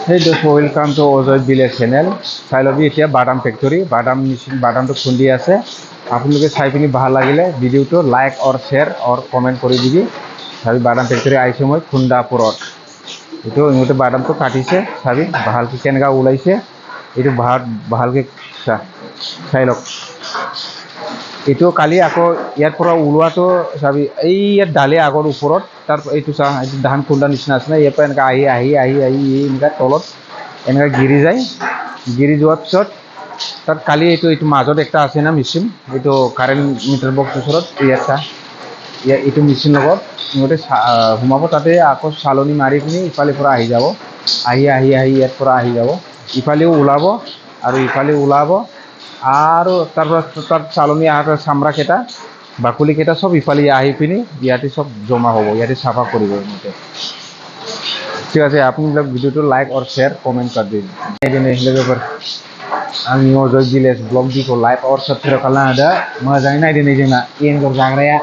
Hey, just welcome to Ozoy Village channel. চাই lobby এতিয়া বাদাম ফেক্টৰী বাদাম মেচিন বাদামটো খুন্দি আছে আপোনালোকে চাই পিনি ভাল লাগিলে ভিডিওটো like or share or comment কৰি দিবি চাবি বাদাম ফেক্টৰী আইছে মই খুন্দাপুৰত এইটো ইহঁতে বাদামটো কাটিছে চাবি ভালকে কেনেকা ওলাইছে এইটো ভালকে চাই লওক এইটো কালি আকৌ ইয়াৰ পৰা ওলোৱাটো চাবি এই ইয়াত ডালে আগৰ ওপৰত তাৰ এইটো চা ধান খুন্দা নিচিনা আছে না ইয়াৰ পৰা এনেকা আহি এনেকা তলত এনেকা গিৰি যায় গিৰি যোৱাৰ পিছত তাত কালি এইটো মাজত একটা আছে না মেচিন এইটো কাৰেণ্ট মিটাৰ বক্স ওচৰত এইটো মেচিন লগত ইহঁতে সোমাব তাতে আকৌ চালনি মাৰি পিনি ইফালে পৰা আহি যাব আহি ইয়াৰ পৰা আহি যাব ইফালেও ওলাব আৰু ইফালে ওলাব আৰু তাৰ চালনি আহাৰ চামৰা কেইটা বাকলি কেইটা সব ইফালে আহি পিনি ইয়াতে সব জমা হ'ব ইয়াতে সাফা কৰিব ইহঁতে ঠিক আছে আপোনালোক ভিডিওটো লাইক और शेयर कमेंट कर दीजिए लोगोफोर आंनि अजय भिलेज ब्लग दिखौ लाइक और सब्सक्राइब खालामना होदो मोजाङै नायदो नै जोंना एन्जर जाग्राया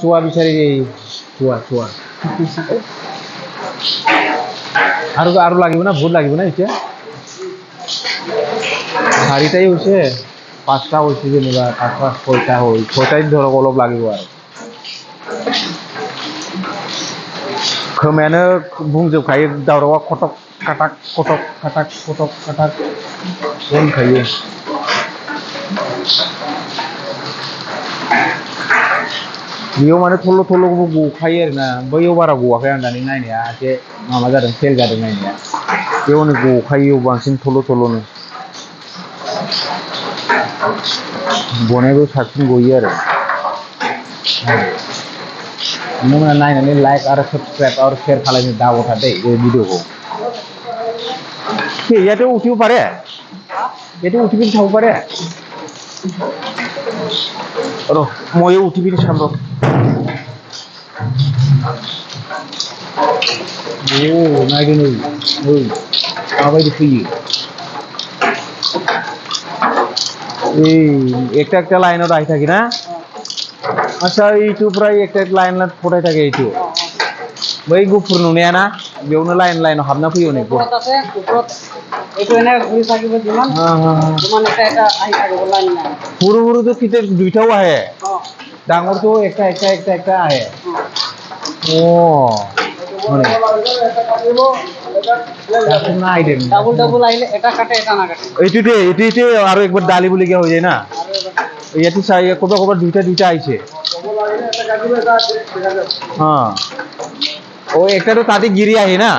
सुवा बिचारि सुवा आरो লাগিব না বহুত লাগিব না এতিয়া চাৰিটাই হৈছে পাঁচটা হৈছে যেনিবা পাঁচটা ছয়টাই ধৰক অলপ লাগিব আৰু खोमायानो बुंजोबखायो दावरावा खटक खाटाक होनखायो बेयाव माने थल्ल' गखायो आरोना बैयाव बारा गवाखै आं दानि नायनाया एसे माबा जादों फेल जादों नायनाया बेयावनो गखायो बांसिन थल्ल' गनायबो साबसिन गयो आरो नोंथांमोना नायनानै लाइक आरो सब्सक्राइब आरो शेयर खालामनो दाबावथा दे बे भिडिअखौ ইয়াতে উঠিব পাৰে ইয়াতে উঠি পিনি চাব পাৰে र' ময়ো উঠি পিনি চাম र' नायदो नै माबायदि फैयो একটা লাইনত আহি থাকি না আচ্ছা এইটো প্ৰায় একটা লাইনত ফটাই থাকে এইটো बै गुफुर नुनाया ना बेयावनो लाइन हाबना फैयो नै সৰু তো কিতে দুইটাও আহে ডাঙৰটো একটা আহে এইটোতে আৰু একবাৰ ডালিবলগীয়া হৈ যায় না ইয়াতে চাই ক'ৰবাত দুইটা আহিছে ও একটাতো তাতে গিৰি আহে না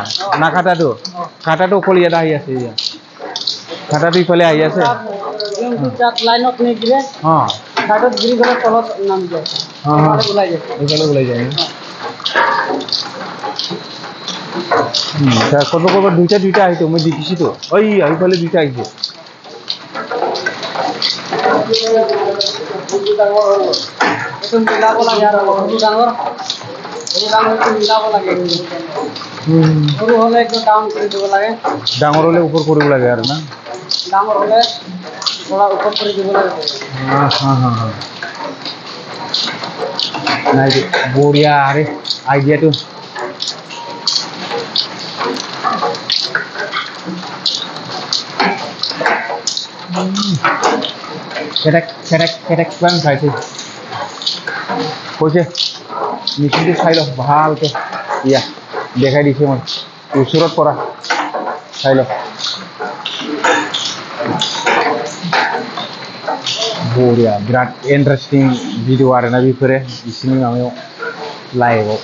কাটাটো অকল ইয়াত আহি আছে কাটাটো ইফালে আহি আছে ওলাই যায় ক'ৰবাত দুইটা আহিছে মই দেখিছোতো ওই এইফালে দুইটা আহিছে ডাঙৰ হলে ওপৰ কৰিব লাগে আৰু না নাই বঢ়িয়া আরে আইডিয়াটো কেটেক প্লান খাইছে কৈছে মেচিনটো চাই লওক ভালকে ইয়া দেখাই দিছে মই ওচৰত পৰা চাই লওক बरिया बिराद इन्टारेस्टिं भिडिअ आरोना बेफोरो बिसोरनि माबायाव लाइभआव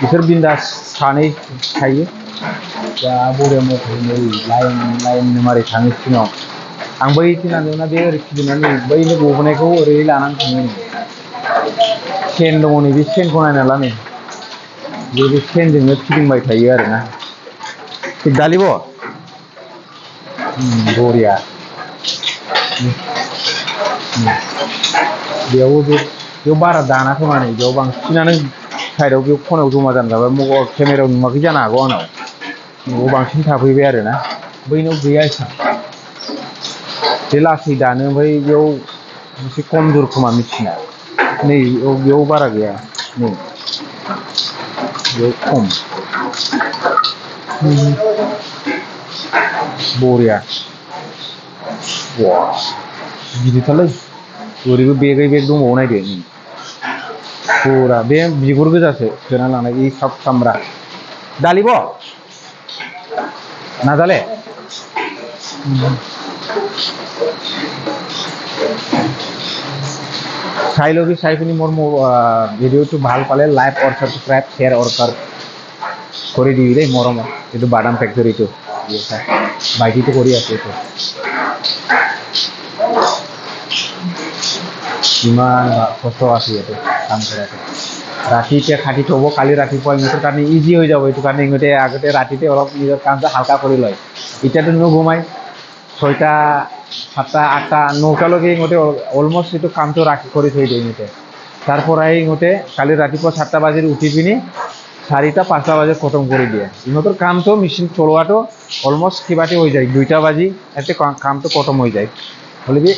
बिसोर बिन्दास सानै थायो दा बरिया मख'नो लाइन मारै थाङो सिङाव आं बै थिनांगौना बे ओरै फिदिंनानै बैनो गबोनायखौ ओरै लानानै थाङो सेन दङ नै बे सेनखौ नायना ला नै बे सेनजोंनो फिदिंबाय थायो आरोना दालिब बरिया बेयाव बारा दाना खोमा नै बेयाव बांसिनानो साइडआव बेयाव खनायाव जमा जाना थाबाय मबाइल केमेरायाव नुवाखै जानो हागौ आंनाव न'आव बांसिन थाफैबाय आरोना बैनाव गैया एसां बे लासै दानो ओमफ्राय बेयाव एसे खमजोर खोमा मेचिना नै बेयाव बारा गैया नै बेयाव खम बरिया wah गिदिरथारलै ओरैबो बेगै बेग दंबावो नायदो फुरा बे बिगुर गोजासो सोना लानाय इ साब सामब्रा डालिब नाजाले চাই লবি চাই পিনি মোৰ ভিডিঅ'টো ভাল পালে লাইক और সাবস্ক্রাইব শেয়ার और কৰি দিবি দেই মৰমত এইটো বাদাম ফেক্টৰীটো বাইকিটো কৰি আছে এইটো ইমান কষ্ট আছে ইয়াতে কাম কৰাটো ৰাতিতে খাটি থব কালি ৰাতিপুৱা ইহঁতৰ কাৰণে ইজি হৈ যাব এইটো কাৰণে ইহঁতে আগতে ৰাতিতে অলপ নিজৰ কামটো হালকা কৰি লয় এতিয়াতো নুঘুমাই 6টা 7টা 8টা 9টালৈকে ইহঁতে অলমষ্ট এইটো কামটো ৰাখি কৰি থৈ দিয়ে ইহঁতে তাৰপৰাই ইহঁতে কালি ৰাতিপুৱা 7টা বাজিত উঠি পিনি 4টা 5টা বাজে খতম কৰি দিয়ে ইহঁতৰ কামটো মেচিন চলোৱাটো অলমষ্ট কিবাতে হৈ যায় 2টা বাজি এতে কামটো খতম হৈ যায় হলে কি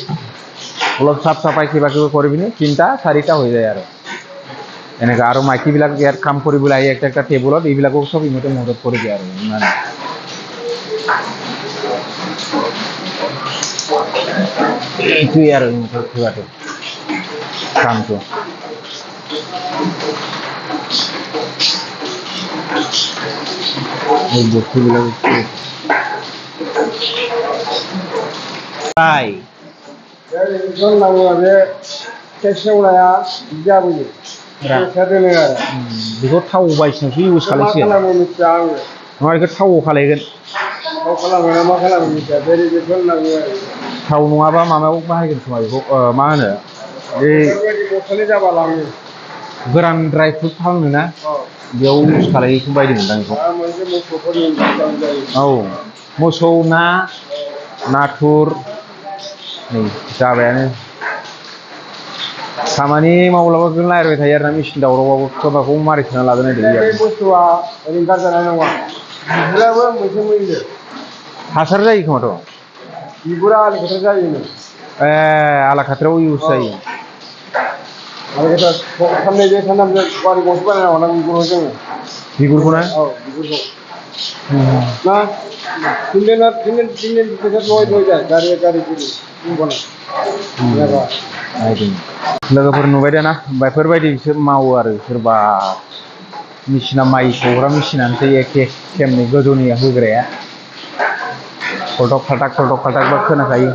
অলপ সাফ সাফাই কিবা কিবি কৰি পিনি 3টা 4টা হৈ যায় আৰু এনেকা আৰু মাইকীবিলাক ইয়াত কাম কৰিবলৈ আহি একটা একটা টেবুলত এইবিলাকো সব ইহঁতে মদত কৰি দিয়ে আৰু ইমান এইটোৱে আৰু ইহঁতৰ কিবাটো কামটো এই বস্তুবিলাক তাই बेखौनो नांगौ बे सेवनाया जाबोयो दोनो आरो बेखौ थाव बायसिनासो इउज मा खालायसिगोन खालामो मिथिया आङो नङा बेखौ थावआव खालायगोन थाव खालामो ना मा खालामो मिथिया बेखौनो नांगौ आरो थाव नङाबा माबायाव बाहायगोन खोमा बेखौ मा होनो बे बेफोरबायदि बथलनि जाबा लाङो गोरान ड्राइ फ्रुट फानो ना बेयाव इउज खालायखौ बायदोंमोन बेखौ मोनसे मोसौफोरनि जायो औ मोसौ ना नाथुर नै जाबायानो खामानि मावलाबाबो रायलायबाय थायो आरो ना मेचिन दावरावबाबो खोमाखौ मारै सोना लादों नायदो बे बुस्थुआ ओरैनो गारजानाय नङा बिगुराबो मोनसे मैलो हासार जायो खोमाथ' बिगुरा आलि खोथा जायोनो ए आला खाथ्रायाव इउज जायो आलि खोथा साननै बे सानथामजों गारि गंसे बानायनांगौ ना बिगुरखौ जोङो बिगुरखौ ना औ बिगुरखौ ना तीन दिन फैसा लय जाए गारि गिदिर नायदों लोगोफोर नुबाय दाना बेफोरबायदि बिसोर मावो आरो सोरबा मेचिना माइ सौग्रा मेचिनानोसै एखे खेमनै गोजौनिया होग्राया खलटक खालटाक बा खोनाखायो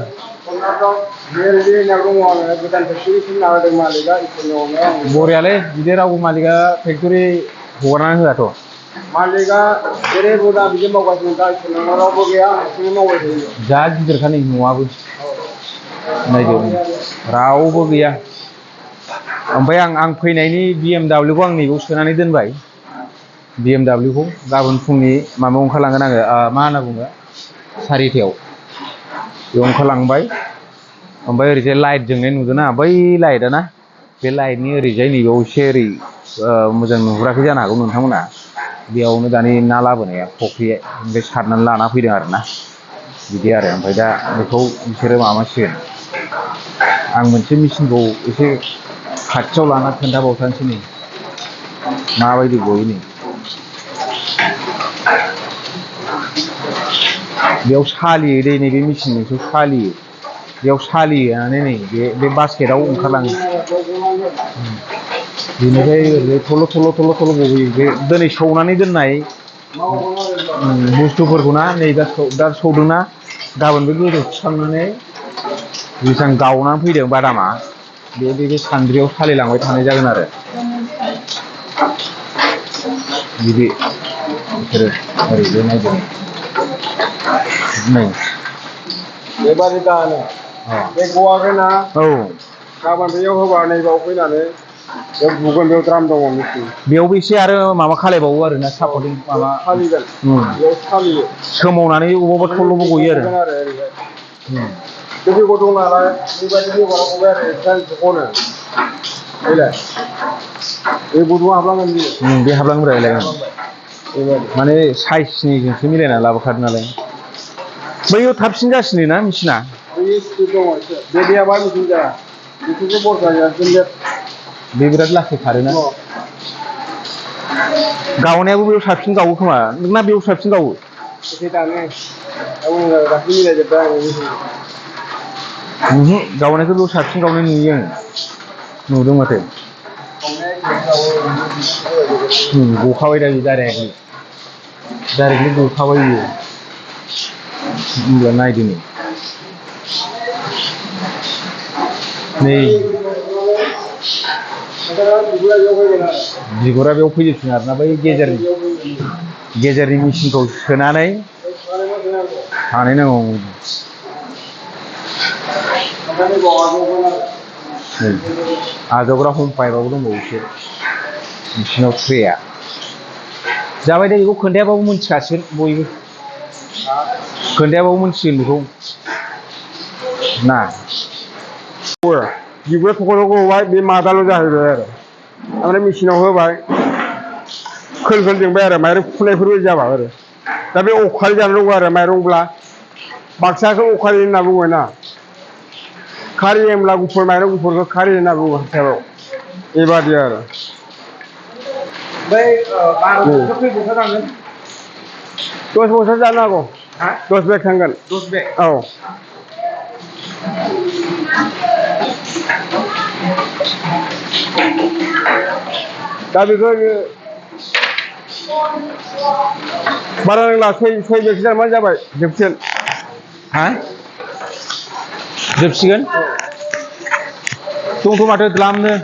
बरियालै बिदि रावबो मालिका फेक्टरि हगारनानै होआथ' मालिका जेरै बुंदों बिदि मावगासिनो दा इसोरनाव रावबो गैया हारसिङै मावबाय थायो जा गिदिरखा नै न'आबो नायदो रावबो गैया ओमफ्राय आं फैनायनि BMW खौ आं नैबाव सोनानै दोनबाय BMW खौ गाबोन फुंनि माबायाव ओंखारलांगोन आङो मा होनना बुङो 4टायाव बेयाव ओंखारलांबाय ओमफ्राय ओरैजाय लाइट जोंनाय नुदोंना बै लाइटआ ना बे लाइटनि ओरैजाय नैबाव एसे ओरै मोजां नुहुराखै जानो हागौ नोंथांमोना बेयावनो दानि ना लाबोनाया फुख्रि ओमफ्राय सारनानै लाना फैदों आरो ना बिदि आरो ओमफ्राय दा बेखौ बिसोरो माबासिगोन आं मोनसे मेचिनखौ एसे खाथियाव लाना खोन्थाबावथानसै नै माबायदि गयो नै बेयाव सालियो दै नैबे मेचिनजोंसो सालियो बेयाव सालिनानै नै बे बास्केटआव ओंखारलाङो बेनिफ्राय ओरै थल' गबोयो बे दिनै सौनानै दोननाय बुस्थुफोरखौ ना नै दा सौदोंना गाबोन बे गोजौ थिखांनानै जेसां गावनानै फैदों बादामा बे सान्द्रियाव सालिलांबाय थानाय जागोन आरो बिदि बिसोरो ओरैबो नायदों नै बेबादि दानो बे गवाखैना औ गाबोन बेयाव होबा नैबाव फैनानै बे बुगोन बेयाव द्राम दङ मिथियो बेयावबो एसे आरो माबा खालायबावो आरो ना सापर्टिं माबा सालिगोन बेयाव सालियो सोमावनानै अबावबा थल्ल'बो गयो आरो दैखौ दं नालाय बेबायदि होबानो गबाय आरो खनो फैलाय बे गुदुङा हाबलांगोन बियो बे हाबलांग्रा माने साइजनिजोंसो मिलायना लाबोखादों नालाय बैयाव थाबसिन जासिनो ना मेचिना बै स्पिड दङ एसे बे गैयाबा मेचिन जाया बेखौसो बरसा जाया बे बिराद लासै खारोना गावनायाबो बेयाव साबसिन गावो खोमा नोंना बेयाव साबसिन गावो एसे दानो आं गासै मिलायजोब्बाय आं गावनायखौ बेयाव साबसिन गावनाय नुयो आं नुदों माथो गखाबाय दा बे डाइरेक्टलि गखाबाय बियो होमब्ला नायदो नै बिगुरा बेयाव फैजोबसिन आरोना बै गेजेरनि मेचिनखौ सोनानै बानायनांगौ आजावग्रा हम पाइपआबो दंबावोसो मेचिनाव ट्रेया जाबाय दे बेखौ खोन्थायाबाबो मोनथिखासिगोन बयबो खोन्थायाबाबो मोनथिगोन बेखौ ना बिगुरा थख'ल'खौ होबाय बे मादाल' जाहैबाय आरो ओमफ्राय मेचिनाव होबाय खोल खोल जोंबाय आरो माइरं फुनायफोरबायदि जाबाय आरो दा बे अखालि जानानै दङ आरो माइरंब्ला बाक्साखौ अखालि होनना बुङो ना खारि होनब्ला गुफुर माइरं गुफुरखौ खारि होनना बुङो हाथायाव बेबादि आरो ओमफ्राय 10 बस्था जानो हागौ 10 बेग थांगोन 10 बेग औ दा बेखौ बारा नांला 6 बेगसो जाबानो जाबाय जोबसिगोन हा जोबसिगोन दंथ' माथो द्लामनो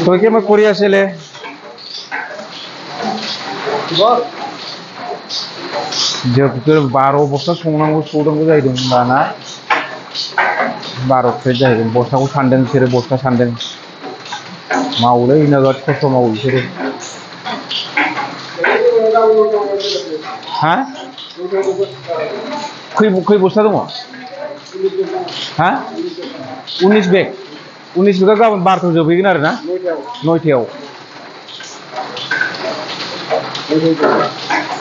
¿Por qué me podría hacerle? जब 12 बस्ता सौनांगौ जाहैदों होनबाना 12 प्लेट जाहैगोन बस्थाखौ सानदों बिसोरो बस्ता सानदों मावोलै नोगोद खस्थ' मावो बिसोरो हा खै बस्ता दङ हा 19 बेग 19 बेगा गाबोन 12 जोबहैगोन आरो ना 9टायाव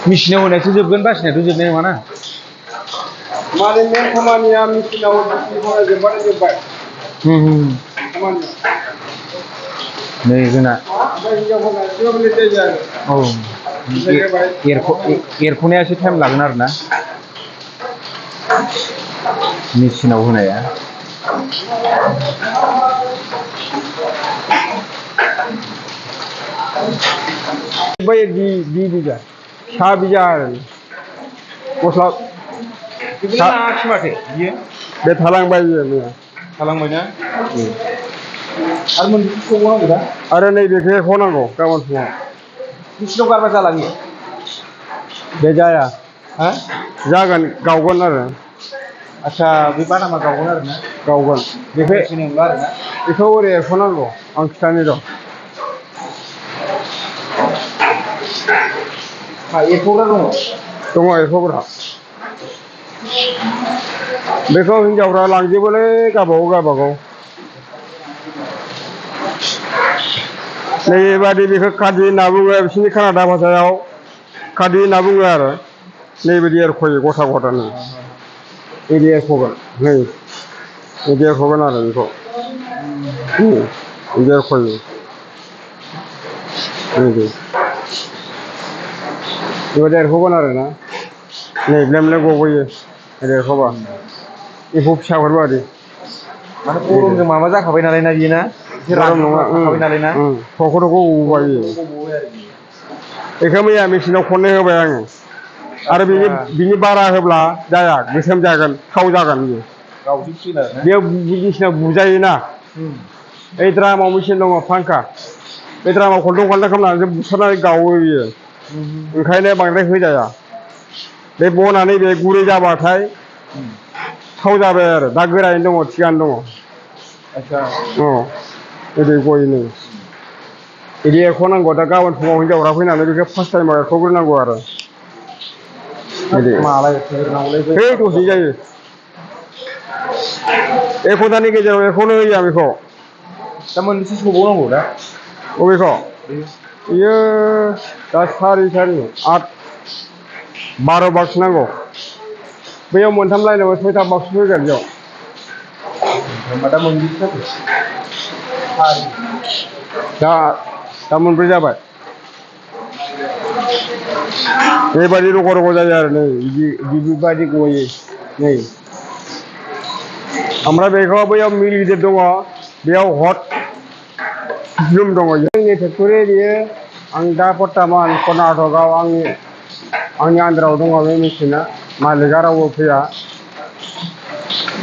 मेचिनाव होनायासो जोबगोन बासिनायाथ' जोबनाय नङाना माने मेन खामानिया मेचिनाव जोबबानो जोब्बाय नै जोंना औ एरख'नाया एसे टाइम लागोन आरो ना मेचिनाव होनाया बै बिगा सा बिगा आरो गस्ला नाङाखिसै माथो बियो बे थालांबाय बियो थालांबायना आरो मोनबेसे सौबावनांगौ दा आरो नैबेखौ एरख'नांगौ गाबोन फुङाव मेचिनाव गारबा जाला बियो बे जाया हा जागोन गावगोन आरो आच्छा बे बादामा गावगोन आरो ना गावगोन बेखौ ओरै एरख'नांगौ आं खिथानि र' एरख'ग्रा दङ एरख'ग्रा बेखौ हिनजावफ्रा लांजोबोलै गावबागाव नैबादि बेखौ खादि होनना बुङो बिसोरनि कानाडा भाषायाव खादि होनना बुङो आरो नैबादि एरख'यो गथा गथानो बिदि एरख'गोन नै बिदि एरख'गोन आरो बेखौ बिदि एरख'यो बेबायदि एरख'गोन आरो ना नै ब्लेम ब्लेम गबोयो ओरै एरख'बा एम्फौ फिसाफोर बादि माने गरमजों माबा जाखाबाय नालाय ना बियो ना गरम नङा थाखाबाय नालाय ना थख' गबोबाय बेखौ मैया मेचिनाव खननै होबाय आङो आरो बिनि बारा होब्ला जाया गोसोम जागोन थाव जागोन बेयो मेचिनाव बुजायोना ओइ द्रामाव मेचिन दङ फांखा बे द्रामाव खलथं खालामनानै बुसारनानै गावो बियो ओंखायनो बांद्राय होजाया बे बनानै बे गुरै जाबाथाय थाव जाबाय आरो दा गोरायैनो दङ थिगानो दङ बिदि गयनो बिदि एरख'नांगौ दा गाबोन फुङाव हिनजावफ्रा फैनानै बेखौ फार्स्ट टाइमाव एरख'ग्रोनांगौ आरो दसे जायो 1 घन्टानि गेजेराव एरख'नो होयो आं बेखौ दा मोनबेसे सौबावनांगौ दा बबेखौ बियो दा 8 12 बाक्स नांगौ बैयाव मोनथाम लाइनाव 6था बाक्स फैगोन बेयाव Ada menggisa tuh. दा मोनब्रै जाबाय बेबायदि रग' रग' जायो आरो नै बिबायदि गयो नै ओमफ्राय बेखौ बैयाव मिल गिदिर दङ बेयाव हट जुम दङ जोंनि फेक्टरि बियो आं दा बर्तमान कर्नाटकआव आंनि आन्दाराव दङ बे मेसिना मालिकआ रावबो फैया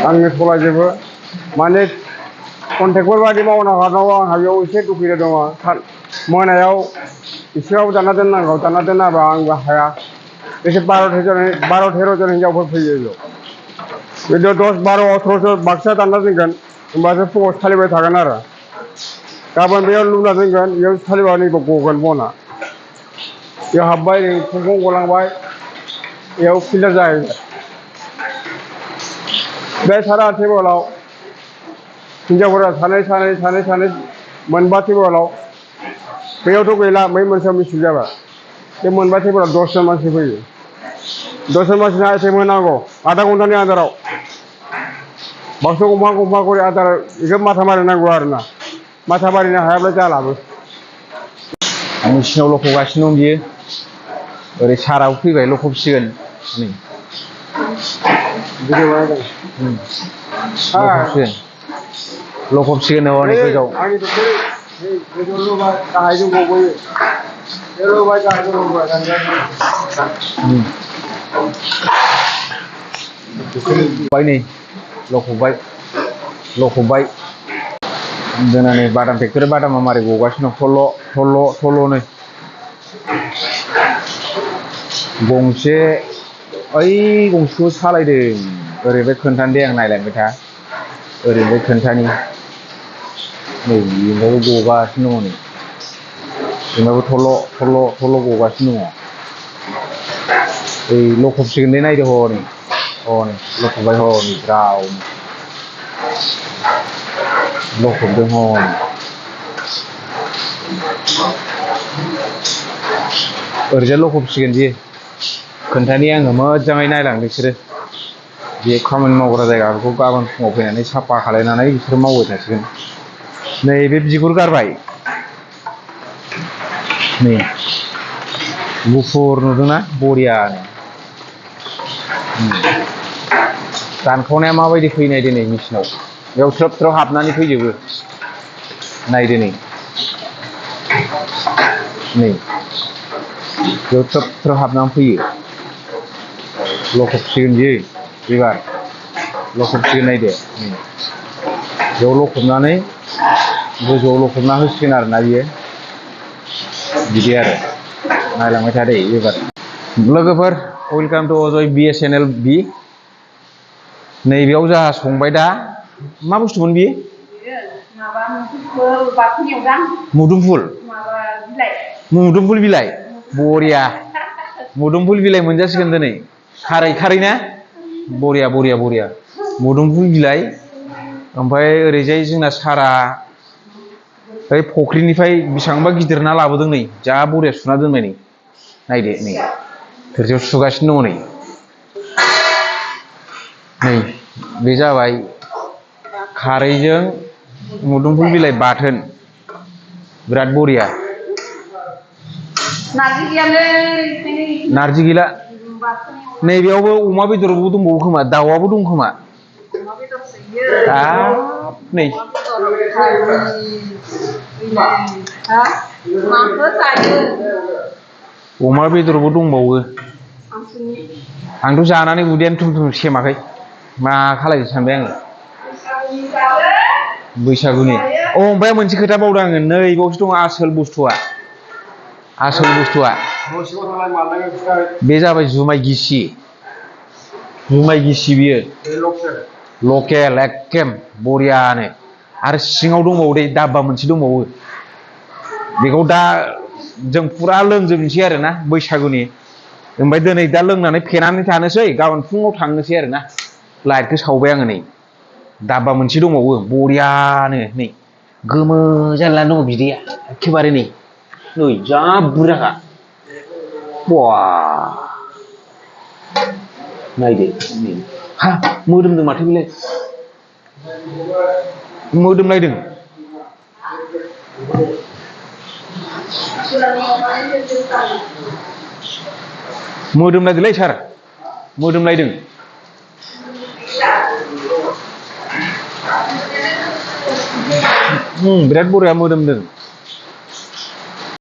आंनो सलायजोबो माने कन्ट्रेक्टर बायदि मावनो हानांगौ आंहा बेयाव एसे दुखुया दङ मोनायाव एसेबाबो दाना दोननांगौ दाना दोनाबा आंबो हाया एसे 12-13 जन हिनजावफोर फैयो बेयाव बिदिनो 10-12-18 बाक्सा दानना दोनगोन होमबासो फुङाव सालिबाय थागोन आरो गाबोन बेयाव लुना दोनगोन बेयाव सालिबा नैबो गगोन बना बेयाव हाबबाय नै फुंखं गलांबाय बेयाव फिल्टार जाहैबाय बे सारा टेबोलाव हिनजावफोरा सानै मोनबा टेबोलाव बैयावथ' गैला बै मोनसेयाव मिस्टेक जाबाय बे मोनबा टेबोलाव 10 जन मानसि फैयो 10 जन मानसिनि आइटेम होनांगौ आधा घन्टानि आन्दाराव बाक्सा गंफा खरि आदार बेखौ माथा मारिनांगौ आरोना माथा मारिनो हायाब्ला जालाबो मेसिनाव लखबगासिनो दं बियो ओरै साराव फैबाय लखबसिगोन नै लखबसिगोन हनै गोजौ आंनि फेक्टरि गोजौ लुबाय गाहायजों गबोयो बे लुबाय गाहायजों गबोबाय नै लखबबाय जोंना नै बादाम फेक्टरि बादामा मारै गगासिनो दं थल' गंसे ओइ गंसेखौ सालायदों ओरैबो खोन्थानो दे आं नायलांबाय था ओरैबो खोन्थानि नै बेनिफ्रायबो गगासिनो दङ नै बेनाबो थल' गगासिनो दङ ओइ लखबसिगोन दे नायदो हनै लखबबाय हनै ब्राव लखबदों हनै ओरैजाय लखबसिगोन बियो खोन्थानि आङो मोजाङै नायलां बिसोरो बे खामानि मावग्रा जायगाखौ गाबोन फुङाव फैनानै साफा खालायनानै बिसोरो मावबाय थासिगोन नै बे बिगुर गारबाय नै गुफुर नुदोंना बरियानो दानखावनाया माबायदि फैयो नायदो नै मेसिनाव बेयाव थ्रोब हाबनानै फैजोबो नायदो नै बेयाव थ्रोब हाबनानै फैयो लखबसिगोन बियो एबार लखबसिगोन नायदो बेयाव लखबनानै गोजौआव लखबना होसिगोन आरोना बियो बिदि आरो नायलांबाय था दे एबार लोगोफोर वेलकाम टु अजय BSNL बि नैबेयाव जोंहा संबाय दा मा बुस्थुमोन बियो मुदुमफुल बिलाइ बरिया मुदुमफुल बिलाइ मोनजासिगोन दिनै खारै ना बरिया मुदुमफुल बिलाइ ओमफ्राय ओरैजाय जोंना सारा ओइ फुख्रिनिफ्राय बेसेबांबा गिदिर ना लाबोदों नै जा बरिया सुना दोनबाय नै नायदो नै थोरसियाव सुगासिनो दङ नै बे जाबाय खारैजों मुदुमफुल बिलाइ बाथोन बिराद बरिया नारजि गैला नैबेयावबो अमा बेदरबो दंबावो खोमा दाउआबो दं खोमा नै अमा बेदरबो दंबावो आंथ' जानानै उदैयानो थुम सेमाखै मा खालायनो सानबाय आङो बैसागुनि ओमफ्राय मोनसे खोथा बावदों आङो नैबावसो दङ आसोल बुस्थुआ बे जाबाय जुमाय गिसि बियो लकेल एकेम बरियानो आरो सिङाव दंबावो दे दाब्बा मोनसे दंबावो बेखौ दा जों फुरा लोंजोबनोसै आरोना बैसागुनि ओमफ्राय दिनै दा लोंनानै फेनानै थानोसै गाबोन फुङाव थांनोसै आरोना लाइटखौ सावबाय आङो नै दाब्बा मोनसे दंबावो बरियानो नै गोमो जानानै दङ बिदैया एखेबारे नै जा बुरजाखा बा नायदो हा मोदोमदों माथो बेलाय मोदोमलायदों मोदोमलायदोंलै सार मोदोमलायदों बिराद बरिया मोदोमदों